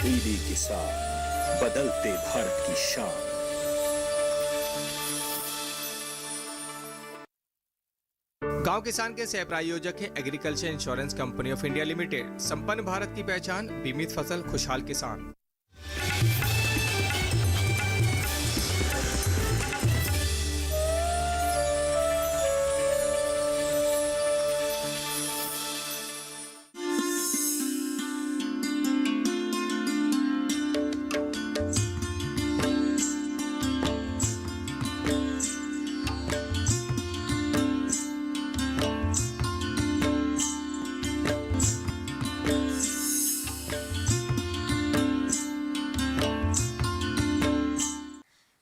तब्दीली के साथ बदलते भारत की शान। गांव किसान के सह प्रायोजक है agriculture insurance company of India limited. संपन्न भारत की पहचान, बीमित फसल, खुशहाल किसान।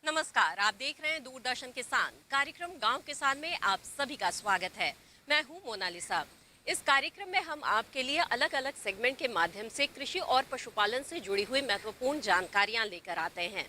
नमस्कार, आप देख रहे हैं दूरदर्शन किसान। कार्यक्रम गांव किसान में आप सभी का स्वागत है। मैं हूं मोनालिसा। इस कार्यक्रम में हम आपके लिए अलग अलग सेगमेंट के माध्यम से कृषि और पशुपालन से जुड़ी हुई महत्वपूर्ण जानकारियां लेकर आते हैं।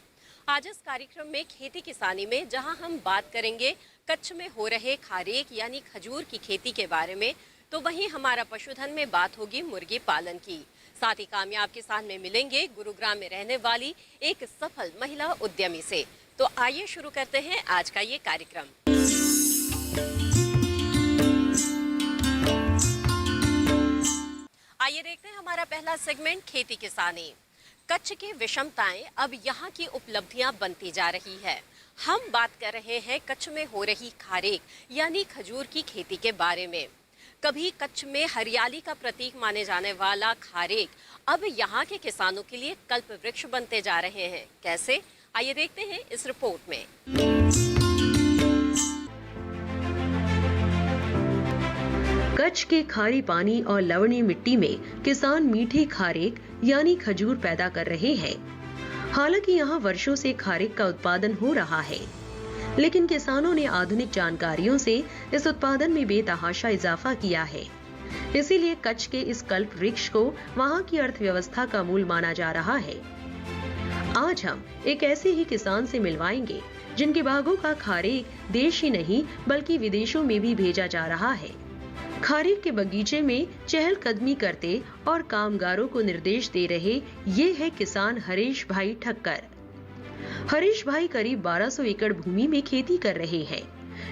आज इस कार्यक्रम में खेती किसानी में जहां हम बात करेंगे कच्छ में हो रहे खारेक यानी खजूर की खेती के बारे में, तो वहीं हमारा पशुधन में बात होगी मुर्गी पालन की। साथ ही कामयाब किसान में मिलेंगे गुरुग्राम में रहने वाली एक सफल महिला उद्यमी से। तो आइए शुरू करते हैं आज का ये कार्यक्रम। आइए देखते हैं हमारा पहला सेगमेंट खेती किसानी। कच्छ की विषमताएं अब यहाँ की उपलब्धियां बनती जा रही है। हम बात कर रहे हैं कच्छ में हो रही खारेक यानी खजूर की खेती के बारे में। कभी कच्छ में हरियाली का प्रतीक माने जाने वाला खारेक अब यहाँ के किसानों के लिए कल्प वृक्ष बनते जा रहे हैं। कैसे, आइए देखते हैं इस रिपोर्ट में। कच्छ के खारी पानी और लवणीय मिट्टी में किसान मीठी खारेक यानी खजूर पैदा कर रहे हैं। हालांकि यहाँ वर्षों से खारेक का उत्पादन हो रहा है, लेकिन किसानों ने आधुनिक जानकारियों से इस उत्पादन में बेतहाशा इजाफा किया है। इसीलिए कच्छ के इस कल्प वृक्ष को वहाँ की अर्थव्यवस्था का मूल माना जा रहा है। आज हम एक ऐसे ही किसान से मिलवाएंगे जिनके बागों का खारेक देश ही नहीं बल्कि विदेशों में भी भेजा जा रहा है। खारेक के बगीचे में चहलकदमी करते और कामगारों को निर्देश दे रहे ये है किसान हरीश भाई ठक्कर। हरीश भाई करीब 1200 एकड़ भूमि में खेती कर रहे हैं,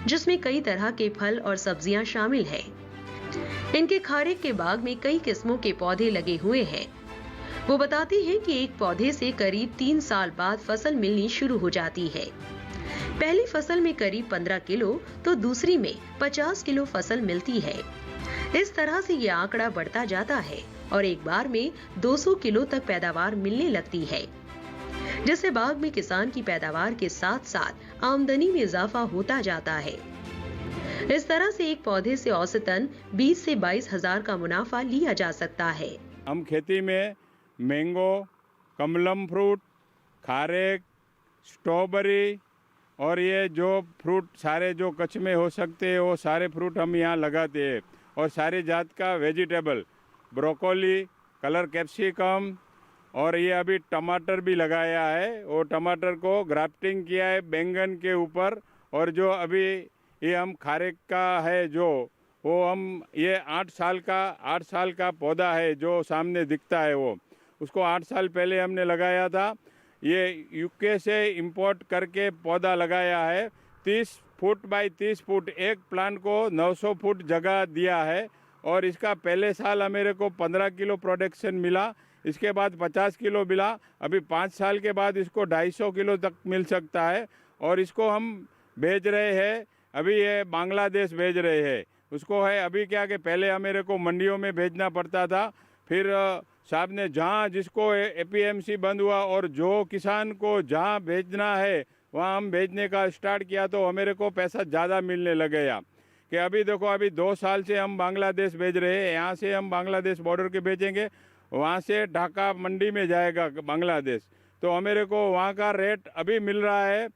जिसमें कई तरह के फल और सब्जियां शामिल हैं। इनके खारेक के बाग में कई किस्मों के पौधे लगे हुए हैं। वो बताते हैं कि एक पौधे से करीब 3 साल बाद फसल मिलनी शुरू हो जाती है। पहली फसल में करीब 15 किलो तो दूसरी में 50 किलो फसल मिलती है। इस तरह से ये आंकड़ा बढ़ता जाता है और एक बार में 200 किलो तक पैदावार मिलने लगती है, जिससे बाग में किसान की पैदावार के साथ साथ आमदनी में इजाफा होता जाता है। इस तरह से एक पौधे से औसतन 20 से 22 हजार का मुनाफा लिया जा सकता है। हम खेती में मैंगो, कमलम फ्रूट, खारेक, स्ट्रॉबेरी और ये जो फ्रूट सारे जो कच्छ में हो सकते हैं वो सारे फ्रूट हम यहाँ लगाते हैं। और सारी जात का वेजिटेबल, ब्रोकोली, कलर कैप्सिकम और ये अभी टमाटर भी लगाया है। वो टमाटर को ग्राफ्टिंग किया है बैंगन के ऊपर। और जो अभी ये हम खारेक का है जो वो हम ये 8 साल का पौधा है जो सामने दिखता है, वो उसको 8 साल पहले हमने लगाया था। ये यूके से इंपोर्ट करके पौधा लगाया है। 30 फुट बाई 30 फुट एक प्लांट को 900 फुट जगह दिया है। और इसका पहले साल मेरे को 15 किलो प्रोडक्शन मिला, इसके बाद 50 किलो मिला। अभी 5 साल के बाद इसको 250 किलो तक मिल सकता है। और इसको हम भेज रहे हैं, अभी ये बांग्लादेश भेज रहे हैं। उसको है अभी क्या कि पहले मेरे को मंडियों में भेजना पड़ता था, फिर साहब ने जहाँ जिसको एपीएमसी बंद हुआ और जो किसान को जहाँ भेजना है वहाँ हम भेजने का स्टार्ट किया, तो मेरे को पैसा ज़्यादा मिलने लग गया। कि अभी देखो अभी 2 साल से हम बांग्लादेश भेज रहे हैं। यहाँ से हम बांग्लादेश बॉर्डर के भेजेंगे, वहाँ से ढाका मंडी में जाएगा बांग्लादेश, तो मेरे को वहाँ का रेट अभी मिल रहा है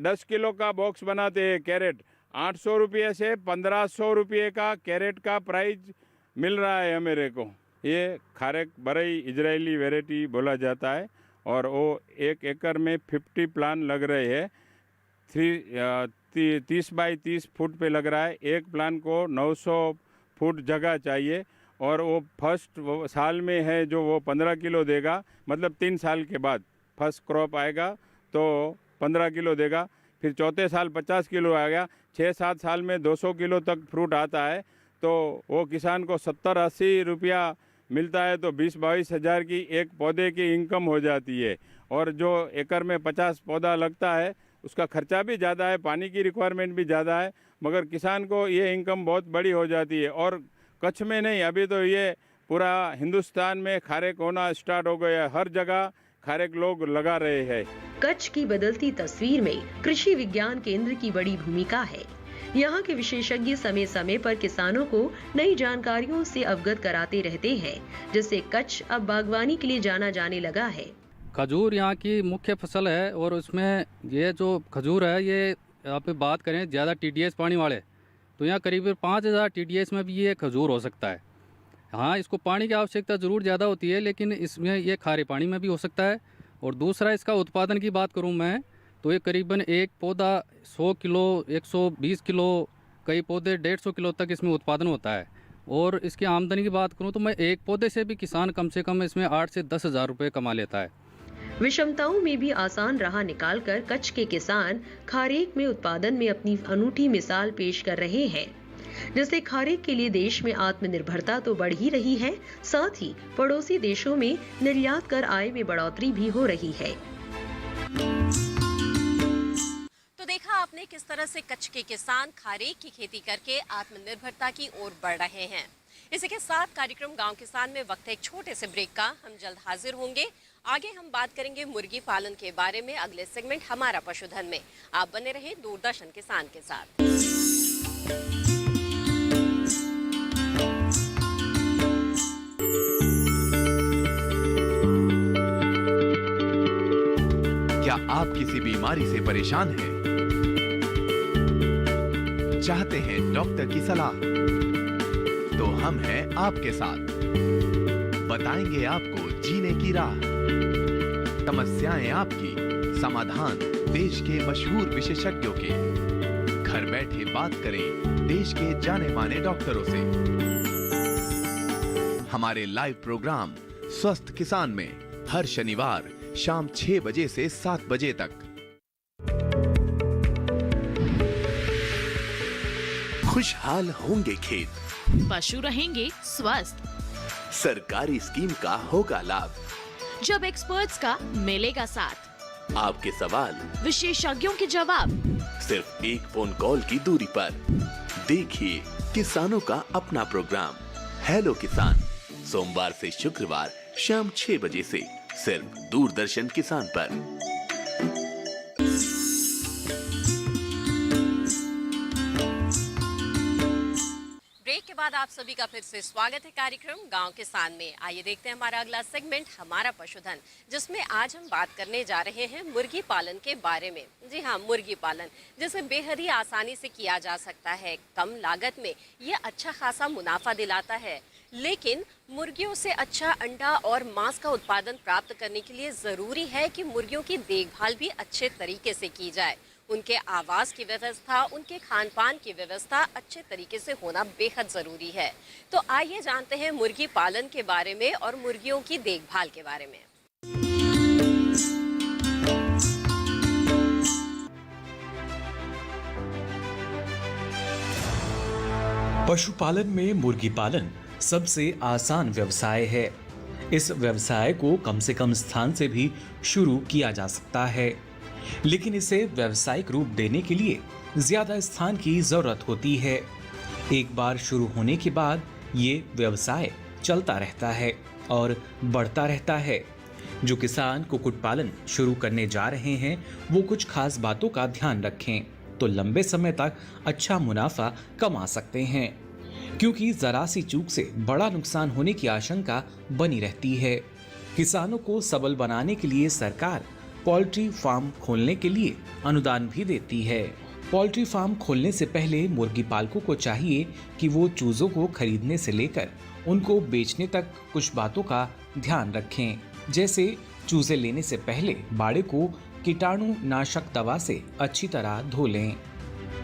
10 किलो का बॉक्स बनाते हैं कैरेट, 800 रुपये से 1500 रुपये का कैरेट का प्राइस मिल रहा है मेरे को। ये खारेक बरई इजरायली वैरायटी बोला जाता है और वो 1 एकड़ में 50 प्लान लग रहे हैं। 30 बाई 30 फुट पे लग रहा है। एक प्लान को 900 फुट जगह चाहिए और वो फर्स्ट साल में है जो वो 15 किलो देगा, मतलब 3 साल के बाद फर्स्ट क्रॉप आएगा तो 15 किलो देगा। फिर चौथे साल 50 किलो आएगा। 6-7 साल में 200 किलो तक फ्रूट आता है तो वो किसान को 70-80 रुपया मिलता है, तो 20-22 हज़ार की एक पौधे की इनकम हो जाती है। और जो एकड़ में 50 पौधा लगता है उसका खर्चा भी ज़्यादा है, पानी की रिक्वायरमेंट भी ज़्यादा है, मगर किसान को ये इनकम बहुत बड़ी हो जाती है। और कच्छ में नहीं, अभी तो ये पूरा हिंदुस्तान में खारेक होना स्टार्ट हो गया है। हर जगह खारेक लोग लगा रहे हैं। कच्छ की बदलती तस्वीर में कृषि विज्ञान केंद्र की बड़ी भूमिका है। यहाँ के विशेषज्ञ समय समय पर किसानों को नई जानकारियों से अवगत कराते रहते हैं, जिससे कच्छ अब बागवानी के लिए जाना जाने लगा है। खजूर यहाँ की मुख्य फसल है और उसमें ये जो खजूर है, ये आप बात करें ज़्यादा TDS पानी वाले, तो यहाँ करीब 5000 TDS में भी ये खजूर हो सकता है। हाँ, इसको पानी की आवश्यकता ज़रूर ज़्यादा होती है, लेकिन इसमें ये खारे पानी में भी हो सकता है। और दूसरा, इसका उत्पादन की बात करूँ मैं तो ये करीबन एक पौधा 100 किलो, 120 किलो, कई पौधे 150 किलो तक इसमें उत्पादन होता है। और इसकी आमदनी की बात करूँ तो मैं एक पौधे से भी किसान कम से कम इसमें 8 से 10 हज़ार रुपये कमा लेता है। विषमताओं में भी आसान राह निकालकर कच्छ के किसान खारेक में उत्पादन में अपनी अनूठी मिसाल पेश कर रहे हैं, जिससे खारेक के लिए देश में आत्मनिर्भरता तो बढ़ ही रही है, साथ ही पड़ोसी देशों में निर्यात कर आय में बढ़ोतरी भी हो रही है। तो देखा आपने किस तरह से कच्छ के किसान खारेक की खेती करके आत्मनिर्भरता की ओर बढ़ रहे हैं। इसी के साथ कार्यक्रम गांव किसान में वक्त है एक छोटे से ब्रेक का। हम जल्द हाजिर होंगे। आगे हम बात करेंगे मुर्गी पालन के बारे में अगले सेगमेंट हमारा पशुधन में। आप बने रहे दूरदर्शन किसान के साथ। क्या आप किसी बीमारी से परेशान हैं? चाहते हैं डॉक्टर की सलाह? तो हम हैं आपके साथ। बताएंगे आपको जीने की राह। समस्याएं आपकी, समाधान देश के मशहूर विशेषज्ञों के। घर बैठे बात करें देश के जाने माने डॉक्टरों से। हमारे लाइव प्रोग्राम स्वस्थ किसान में हर शनिवार शाम 6 बजे से 7 बजे तक। खुशहाल होंगे खेत, पशु रहेंगे स्वस्थ, सरकारी स्कीम का होगा लाभ, जब एक्सपर्ट्स का मिलेगा साथ, आपके सवाल विशेषज्ञों के जवाब, सिर्फ एक फोन कॉल की दूरी पर। देखिए किसानों का अपना प्रोग्राम हेलो किसान, सोमवार से शुक्रवार शाम 6 बजे से सिर्फ दूरदर्शन किसान पर। ब्रेक के बाद आप सभी का फिर से स्वागत है कार्यक्रम गांव किसान में। आइए देखते हैं हमारा अगला सेगमेंट हमारा पशुधन, जिसमें आज हम बात करने जा रहे हैं मुर्गी पालन के बारे में। जी हाँ, मुर्गी पालन जिसे बेहद ही आसानी से किया जा सकता है। कम लागत में ये अच्छा खासा मुनाफा दिलाता है, लेकिन मुर्गियों से अच्छा अंडा और मांस का उत्पादन प्राप्त करने के लिए ज़रूरी है कि मुर्गियों की देखभाल भी अच्छे तरीके से की जाए। उनके आवास की व्यवस्था, उनके खान पान की व्यवस्था अच्छे तरीके से होना बेहद ज़रूरी है। तो आइए जानते हैं मुर्गी पालन के बारे में और मुर्गियों की देखभाल के बारे में। पशुपालन में मुर्गी पालन सबसे आसान व्यवसाय है। इस व्यवसाय को कम से कम स्थान से भी शुरू किया जा सकता है, लेकिन इसे व्यावसायिक रूप देने के लिए ज्यादा स्थान की जरूरत होती है। एक बार शुरू होने के बाद ये व्यवसाय चलता रहता है और बढ़ता रहता है। जो किसान कुक्कुट पालन शुरू करने जा रहे हैं वो कुछ खास बातों का ध्यान रखें तो लंबे समय तक अच्छा मुनाफा कमा सकते हैं, क्योंकि जरा सी चूक से बड़ा नुकसान होने की आशंका बनी रहती है। किसानों को सबल बनाने के लिए सरकार पोल्ट्री फार्म खोलने के लिए अनुदान भी देती है। पोल्ट्री फार्म खोलने से पहले मुर्गी पालकों को चाहिए कि वो चूजों को खरीदने से लेकर उनको बेचने तक कुछ बातों का ध्यान रखें, जैसे चूजे लेने से पहले बाड़े को कीटाणु नाशक दवा से अच्छी तरह धो लें।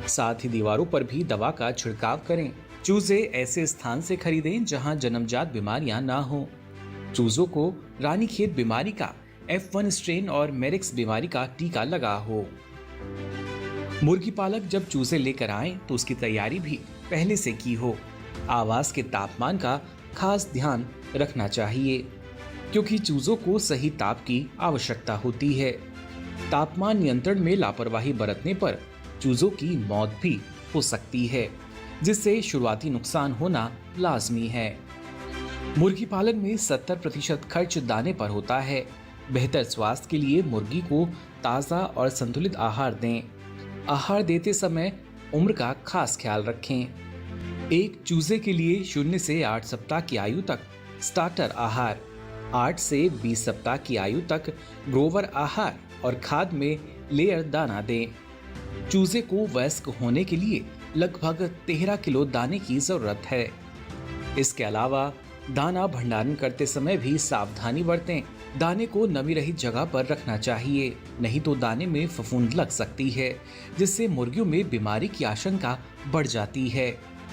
साथ ही दीवारों पर भी दवा का छिड़काव करें। चूजे ऐसे स्थान से खरीदें जहां जन्मजात बीमारियां ना हो। चूजों को रानीखेत बीमारी का F1 स्ट्रेन और मेरिक्स बीमारी का टीका लगा हो। मुर्गी पालक जब चूजे लेकर आए तो उसकी तैयारी भी पहले से की हो। आवास के तापमान का खास ध्यान रखना चाहिए क्योंकि चूजों को सही ताप की आवश्यकता होती है। तापमान नियंत्रण में लापरवाही बरतने पर चूजों की मौत भी हो सकती है, जिससे शुरुआती नुकसान होना लाजमी है। मुर्गी पालन में 70% खर्च दाने पर होता है। बेहतर स्वास्थ्य के लिए मुर्गी को ताज़ा और संतुलित आहार दें। आहार देते समय उम्र का खास ख्याल रखें। एक चूजे के लिए 0 से 8 सप्ताह की आयु तक स्टार्टर आहार, 8 से 20 सप्ताह की आयु तक ग्रोवर आहार और खाद में लेयर दाना दें। चूजे को वयस्क होने के लिए लगभग 13 किलो दाने की जरूरत है। इसके अलावा दाना भंडारण करते समय भी सावधानी बरतें। दाने को नमी रहित जगह पर रखना चाहिए, नहीं तो दाने में फफूंद लग सकती है, जिससे मुर्गियों में बीमारी की आशंका बढ़ जाती है।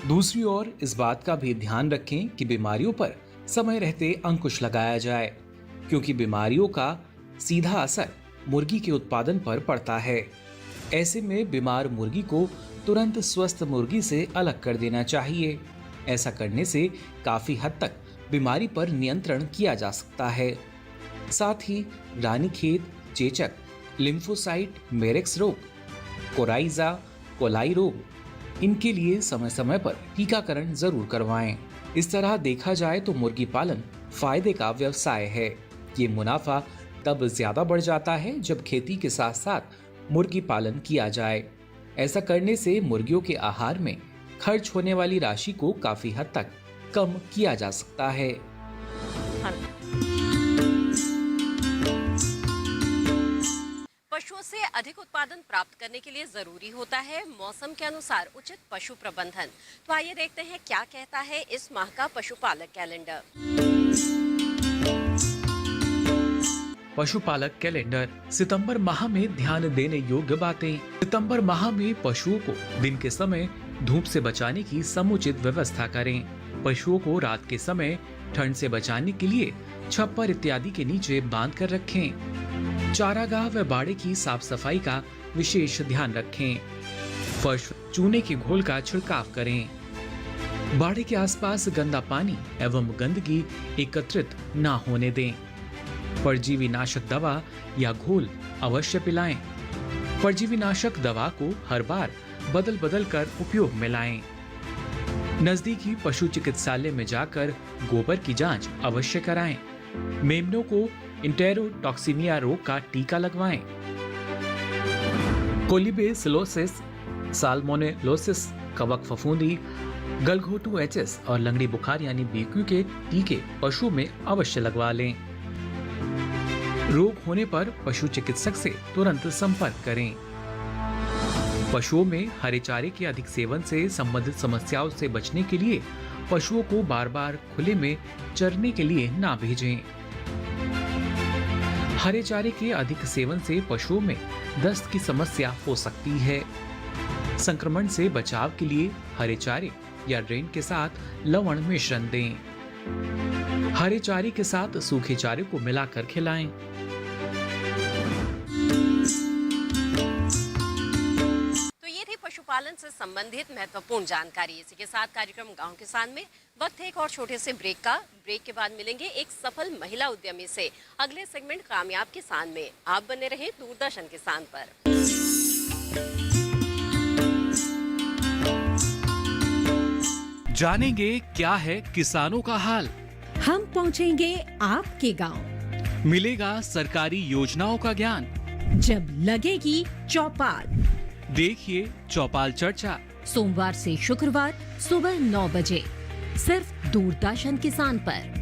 दूसरी ओर इस बात का भी ध्यान रखें कि बीमारियों पर समय रहते अंकुश लगाया जाए, क्योंकि बीमारियों का सीधा असर मुर्गी के उत्पादन पर पड़ता है। ऐसे में बीमार मुर्गी को तुरंत स्वस्थ मुर्गी से अलग कर देना चाहिए। ऐसा करने से काफी हद तक बीमारी पर नियंत्रण किया जा सकता है। साथ ही रानीखेत, चेचक, लिम्फोसाइट, मेरिक्स रोग, कोराइजा, कोलाई रोग, इनके लिए समय समय पर टीकाकरण जरूर करवाएं। इस तरह देखा जाए तो मुर्गी पालन फायदे का व्यवसाय है। ये मुनाफा तब ज्यादा बढ़ जाता है जब खेती के साथ साथ मुर्गी पालन किया जाए। ऐसा करने से मुर्गियों के आहार में खर्च होने वाली राशि को काफी हद तक कम किया जा सकता है। पशुओं से अधिक उत्पादन प्राप्त करने के लिए जरूरी होता है मौसम के अनुसार उचित पशु प्रबंधन। तो आइए देखते हैं क्या कहता है इस माह का पशुपालक कैलेंडर। पशुपालक कैलेंडर। सितंबर माह में ध्यान देने योग्य बातें। सितंबर माह में पशुओं को दिन के समय धूप से बचाने की समुचित व्यवस्था करें। पशुओं को रात के समय ठंड से बचाने के लिए छप्पर इत्यादि के नीचे बांध कर रखें। चारागाह व बाड़े की साफ सफाई का विशेष ध्यान रखें। फर्श चूने के घोल का छिड़काव करें। बाड़े के आसपास गंदा पानी एवं गंदगी एकत्रित न होने दें। परजीवी नाशक दवा या घोल अवश्य पिलाएं। परजीवी नाशक दवा को हर बार बदल बदल कर उपयोग में लाएं। नजदीकी पशु चिकित्सालय में जाकर गोबर की जांच अवश्य कराएं। मेमनों को इंटेरोटॉक्सीमिया रोग का टीका लगवाएं। कोलिबेसिलोसिस, साल्मोनेलोसिस, कवक फफूंदी, गलघोटू एचएस और लंगड़ी बुखार यानी बीक्यू के टीके पशु में अवश्य लगवा लें। रोग होने पर पशु चिकित्सक से तुरंत संपर्क करें। पशुओं में हरे चारे के अधिक सेवन से संबंधित समस्याओं से बचने के लिए पशुओं को बार बार खुले में चरने के लिए ना भेजें। हरे चारे के अधिक सेवन से पशुओं में दस्त की समस्या हो सकती है। संक्रमण से बचाव के लिए हरे चारे या ड्रेन के साथ लवण मिश्रण दें। हरे चारे के साथ सूखे चारे को मिलाकर खिलाएं। तो ये थी पशुपालन से संबंधित महत्वपूर्ण जानकारी। इसी के साथ कार्यक्रम गांव किसान में वक्त है एक और छोटे से ब्रेक का। ब्रेक के बाद मिलेंगे एक सफल महिला उद्यमी से अगले सेगमेंट कामयाब किसान में। आप बने रहें दूरदर्शन किसान पर। जानेंगे क्या है किसानों का हाल। हम पहुंचेंगे आपके गांव। मिलेगा सरकारी योजनाओं का ज्ञान। जब लगेगी चौपाल, देखिए चौपाल चर्चा सोमवार से शुक्रवार सुबह 9 बजे सिर्फ दूरदर्शन किसान पर।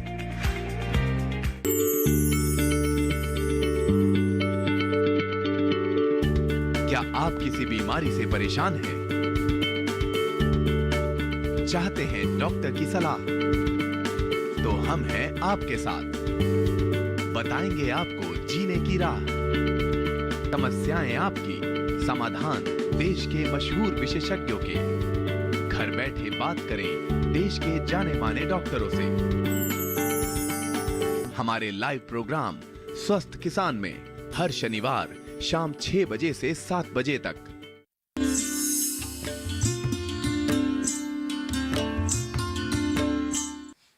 क्या आप किसी बीमारी से परेशान हैं? चाहते हैं डॉक्टर की सलाह? तो हम हैं आपके साथ। बताएंगे आपको जीने की राह। समस्याएं आपकी, समाधान देश के मशहूर विशेषज्ञों के। घर बैठे बात करें देश के जाने माने डॉक्टरों से। हमारे लाइव प्रोग्राम स्वस्थ किसान में हर शनिवार शाम 6 बजे से 7 बजे तक।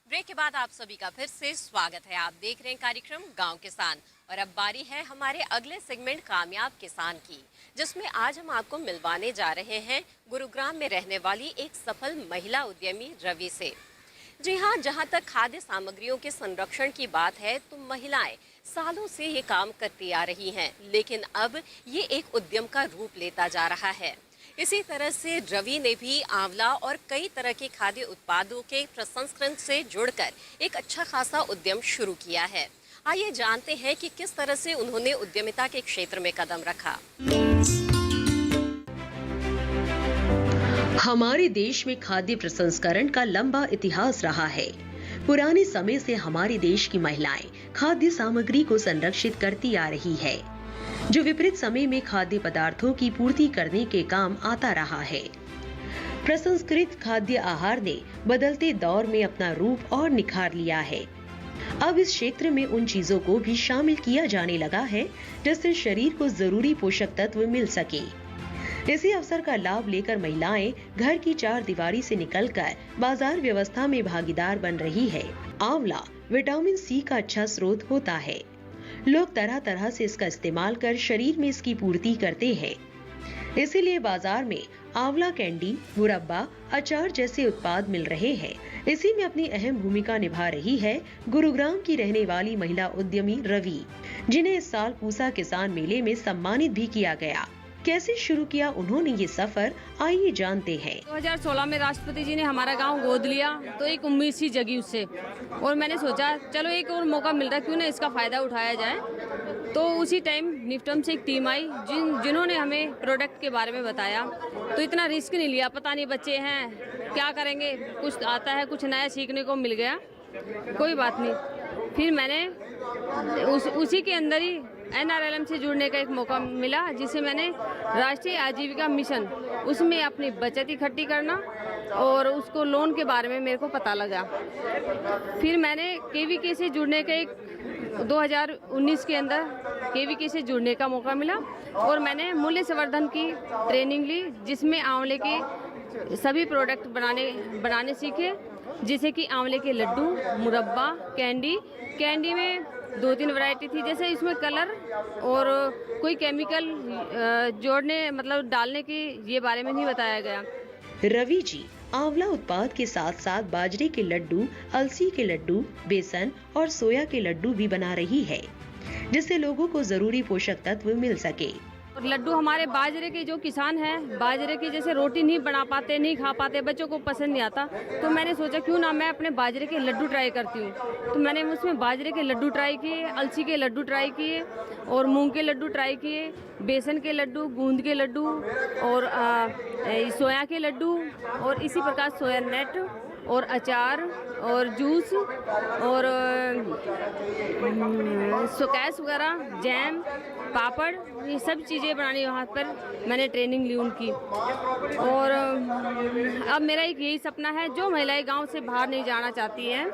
ब्रेक के बाद आप सभी का फिर से स्वागत है। आप देख रहे हैं कार्यक्रम गांव किसान और अब बारी है हमारे अगले सेगमेंट कामयाब किसान की, जिसमें आज हम आपको मिलवाने जा रहे हैं गुरुग्राम में रहने वाली एक सफल महिला उद्यमी रवि से। जी हाँ, जहाँ तक खाद्य सामग्रियों के संरक्षण की बात है तो महिलाएं सालों से ये काम करती आ रही हैं, लेकिन अब ये एक उद्यम का रूप लेता जा रहा है। इसी तरह से रवि ने भी आंवला और कई तरह के खाद्य उत्पादों के प्रसंस्करण से जुड़कर एक अच्छा खासा उद्यम शुरू किया है। आइए जानते हैं कि किस तरह से उन्होंने उद्यमिता के क्षेत्र में कदम रखा। हमारे देश में खाद्य प्रसंस्करण का लंबा इतिहास रहा है। पुराने समय से हमारे देश की महिलाएं खाद्य सामग्री को संरक्षित करती आ रही है, जो विपरीत समय में खाद्य पदार्थों की पूर्ति करने के काम आता रहा है। प्रसंस्कृत खाद्य आहार ने बदलते दौर में अपना रूप और निखार लिया है। अब इस क्षेत्र में उन चीजों को भी शामिल किया जाने लगा है जिससे शरीर को जरूरी पोषक तत्व मिल सके। इसी अवसर का लाभ लेकर महिलाएं घर की चार दीवारी से निकलकर बाजार व्यवस्था में भागीदार बन रही है। आंवला विटामिन सी का अच्छा स्रोत होता है। लोग तरह तरह से इसका इस्तेमाल कर शरीर में इसकी पूर्ति करते हैं। इसीलिए बाजार में आंवला कैंडी, मुरब्बा, अचार जैसे उत्पाद मिल रहे हैं। इसी में अपनी अहम भूमिका निभा रही है गुरुग्राम की रहने वाली महिला उद्यमी रवि, जिन्हें इस साल पूसा किसान मेले में सम्मानित भी किया गया। कैसे शुरू किया उन्होंने ये सफर, आइए जानते हैं। 2016 में राष्ट्रपति जी ने हमारा गांव गोद लिया तो एक उम्मीद सी जगी उससे, और मैंने सोचा चलो एक और मौका मिल रहा है, क्यों ना इसका फायदा उठाया जाए। तो उसी टाइम निफ्टम से एक टीम आई जिन्होंने हमें प्रोडक्ट के बारे में बताया। तो इतना रिस्क नहीं लिया, पता नहीं बच्चे हैं क्या करेंगे, कुछ आता है, कुछ नया सीखने को मिल गया, कोई बात नहीं। फिर मैंने उसी के अंदर ही NRLM से जुड़ने का एक मौका मिला, जिसे मैंने राष्ट्रीय आजीविका मिशन, उसमें अपनी बचत इकट्ठी करना और उसको लोन के बारे में मेरे को पता लगा। फिर मैंने KVK से जुड़ने का एक 2019 के अंदर KVK से जुड़ने का मौका मिला और मैंने मूल्य संवर्धन की ट्रेनिंग ली, जिसमें आंवले के सभी प्रोडक्ट बनाने सीखे, जैसे कि आंवले के लड्डू, मुरब्बा, कैंडी में 2-3 वैरायटी थी। जैसे इसमें कलर और कोई केमिकल जोड़ने मतलब डालने की ये बारे में नहीं बताया गया। रवि जी आंवला उत्पाद के साथ साथ बाजरे के लड्डू, अलसी के लड्डू, बेसन और सोया के लड्डू भी बना रही है, जिससे लोगों को जरूरी पोषक तत्व मिल सके। और लड्डू हमारे बाजरे के जो किसान हैं, बाजरे की जैसे रोटी नहीं बना पाते, नहीं खा पाते, बच्चों को पसंद नहीं आता, तो मैंने सोचा क्यों ना मैं अपने बाजरे के लड्डू ट्राई करती हूँ। तो मैंने उसमें बाजरे के लड्डू ट्राई किए, अलसी के लड्डू ट्राई किए और मूंग के लड्डू ट्राई किए, बेसन के लड्डू, गूंद के लड्डू और सोया के लड्डू, और इसी प्रकार सोया नेट और अचार और जूस और सुकैस वगैरह, जैम, पापड़, ये सब चीज़ें बनानी वहाँ पर मैंने ट्रेनिंग ली उनकी। और अब मेरा एक यही सपना है, जो महिलाएं गांव से बाहर नहीं जाना चाहती हैं,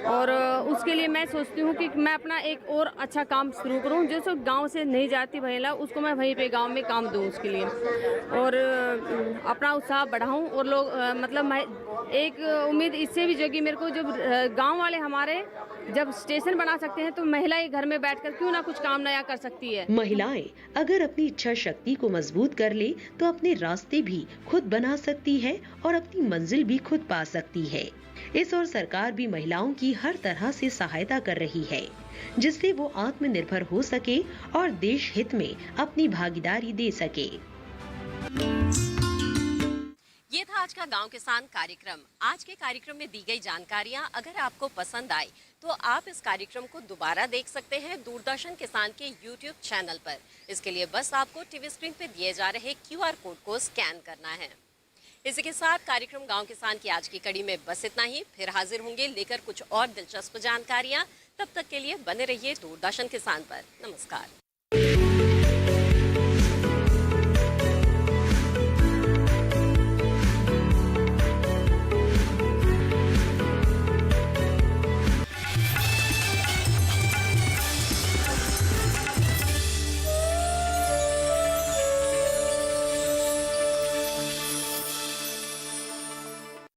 और उसके लिए मैं सोचती हूँ कि मैं अपना एक और अच्छा काम शुरू करूँ, जो सब गांव से नहीं जाती महिला, उसको मैं वहीं पे गांव में काम दूँ उसके लिए, और अपना उत्साह बढ़ाऊँ। और लोग मतलब एक उम्मीद इससे भी जगी मेरे को, जब गांव वाले हमारे जब स्टेशन बना सकते हैं तो महिलाएं घर में बैठकर क्यों ना कुछ काम नया कर सकती है। महिलाएं अगर अपनी इच्छा शक्ति को मजबूत कर ले तो अपने रास्ते भी खुद बना सकती है और अपनी मंजिल भी खुद पा सकती है। इस ओर सरकार भी महिलाओं की हर तरह से सहायता कर रही है, जिससे वो आत्मनिर्भर हो सके और देश हित में अपनी भागीदारी दे सके। ये था आज का गांव किसान कार्यक्रम। आज के कार्यक्रम में दी गई जानकारियां अगर आपको पसंद आई तो आप इस कार्यक्रम को दोबारा देख सकते हैं दूरदर्शन किसान के YouTube चैनल पर। इसके लिए बस आपको टीवी स्क्रीन पर दिए जा रहे QR कोड को स्कैन करना है। इसी के साथ कार्यक्रम गांव किसान की आज की कड़ी में बस इतना ही। फिर हाजिर होंगे लेकर कुछ और दिलचस्प जानकारियां। तब तक के लिए बने रहिए दूरदर्शन किसान पर। नमस्कार।